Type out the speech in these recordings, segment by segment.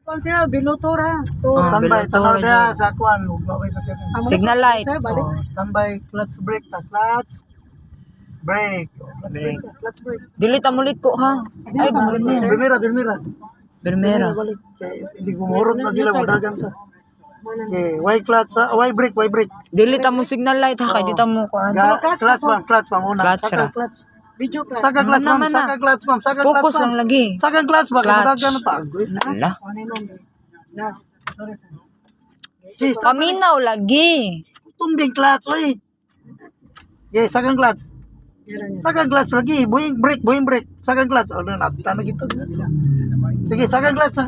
Kung sila, binutura. To, Standby, binutura tanaw dia dyan. sa kuan, ugaway sa kanya. Signal light. Sir, balik. Standby, clutch brake, clutch brake, clutch brake, clutch brake. Dili ta mulit ko ha. Ay, ganun. Primera. Primera. Balik. Hindi gumurot na sila, madagan ka. Okay, Y clutch, Y brake. Dili ta mo signal light ha, kay di ta mo kuan. Clutch ma'am, una. Clutch Saka ra. clutch. Video class. Saka clutch ma'am, Mana, mana. saka clutch ma'am, saka clutch Focus lang ma'am. lagi. Saka clutch ba, Clutch. madagan na tagoy. Ala. Ano yun? Last. Sorry, sir. Jeez, Paminaw lagi. tumbing clutch, oy. Okay, saka clutch. Yan yan. Saka clutch lagi, buhing brake. Saka clutch. Oh, nabta na kita. Sige, saka clutch.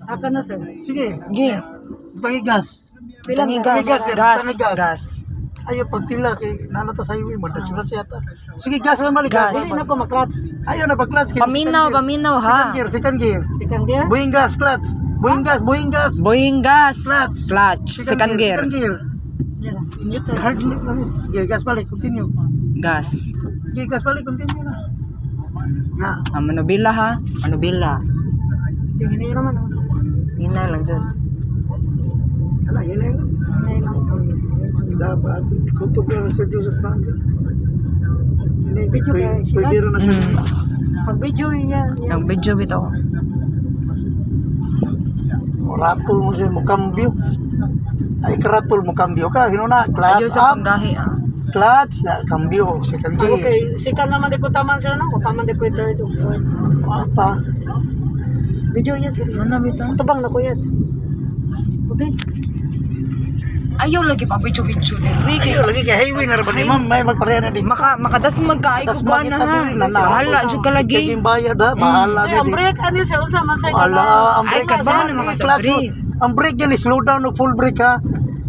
Saka na, sir. Sige, Gi. tangi gas. Tangi gas. Tangi Gas. gas. Gas. Ayaw pagpila kay nanata sa highway, madagsura siya ta. Sige, gas lang mali. Gas. Hindi na ko maklatch. Ayaw na pag-clutch. Paminaw ha. Second gear. Second gear. Buhing gas, clutch. Buhing gas. Boying gas. Clutch. Clutch. Second gear. Second gear. Yan. Neutral. Hardly. Okay, gas balik, continue. Gas. Okay, gas balik, continue na. Na. Manubila ha. Manubila. Tingin na yun naman. Hinay lang dyan. Ala, yun na yun. Dapat kutob na sa Diyos sa tangga. Video kaya, Pwede rin na siya. Pag video yan. Nag-video bitaw. Ratol mo siya, mo cambio. Ay, karatol mo cambio ka. Hinuna, Ayaw clutch sa up, paggahi clutch, cambio, second gear. Okay, second naman di ko taman sila na. Paman di ko yung third. Apa? Video yan, sir. Ano bitaw? Ito bang na ko yan? Okay. Ayaw lagi pag-video-video din. Ayaw, lagi kay highway na rin ba ni ma'am? May magpareha na din. Makadas magkaay ko Tas kuan makita na ha. diri na na. Bahala jud ka lagi. Kaya yung bayad ha, bahala Sir, ang din. break, ano sir? Unsa man sir? Ala, ang Ay, brake kada ba? naman sa Clutch, brake. ang brake yan, slow down o full brake ha.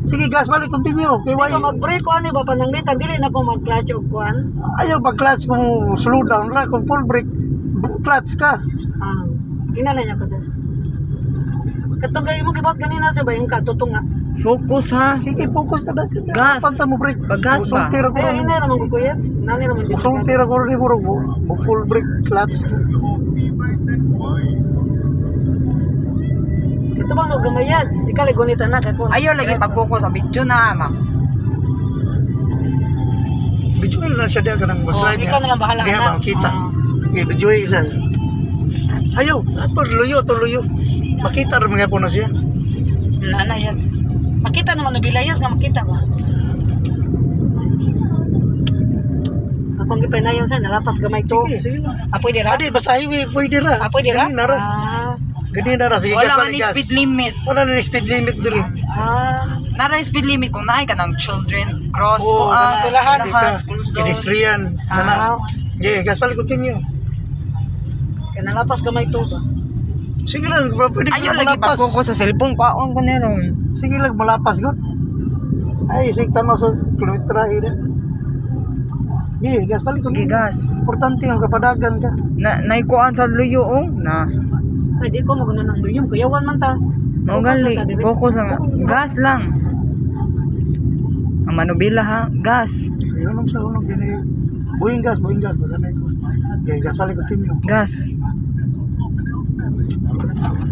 Sige, gas balik, continue. Kaya Hindi ko why? mag-break ko ano ba pananglitan? Dili na ko mag-clutch o kuan. Ayaw pag-clutch kung slow down ra, kung full brake, clutch ka. Inala niya ko sir. Katong mo gibot kanina sir ba yung katutunga. Focus ha. Sige, focus na dahil. Gas. Pagta mo brake. Pag-gas ba? Usultira ko Ay, rin. ina naman ko kuyat. Nani naman dito. Usultira ko rin mo full brake, clutch ka. Ito bang no gamayad? Ikali gunita na kako. Ayaw lagi pag-focus sa video na ma'am. Bijuay lang siya diya ka ng mag-drive ikaw na lang bahala, Kaya anak. bang kita. Okay, bijuay lang. Ayaw, tuloyo. Makita rin mga po na siya. Nana yan. Makita naman no bilayas nga makita ba. Akong gipanayon sir nalapas gamay to. Sige lang. Pwede ra? Adi, basta highway, pwede ra. Pwede ra? Ganina ra. Ganina ra. Sige, Wala gas man balik, ni gas. speed limit. Wala na yung speed limit diri. Nara yung speed limit kung naay ka ng children, cross, Oo, eskwelahan, school zone. Pedestrian. Kana. Okay, gas balik, continue. Kaya nalapas gamay to ba? Sige lang, pwede ka Ayaw lang lagi malapas. pag-focus sa cellphone. Paon ko na ron. Sige lang, malapas ko. Ay, sige, tanong sa kilometra. Okay, gas balik, continue. Gigas. Importante yung kapadagan ka. Naikuan sa luyo oh. Na. Ay di ko maguna ng luyong. Kuyawan man ta. Mao gali. Focus lang. Gas lang. Ang manubila ha. Gas. Ayun lang sa unong gini. Buhing gas. Masanay ko. Okay, gas balik, continue. Gas.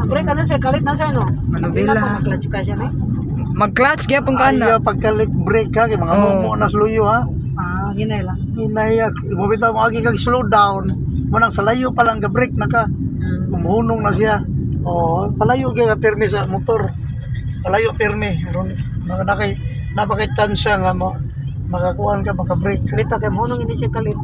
Break ano sir, kalit na sir no? Manubila. Hindi na po mag-clutch ka siya, eh? Mag-clutch gyapon ka na. Ayaw pagkalit break ka, kay mga Oo. mumo na sluyo ha. Hinay lang. Inaya, bumitaw mo agi kag slow down. Munang sa layo pa lang ga-break na ka. Umuhunong na siya. Oh, palayo kaya pirmi sa motor. Palayo pirmi. Ron napakay chance nga mo makakuan ka maka-break ka. Kalit ka kay mo nung hindi siya kalit.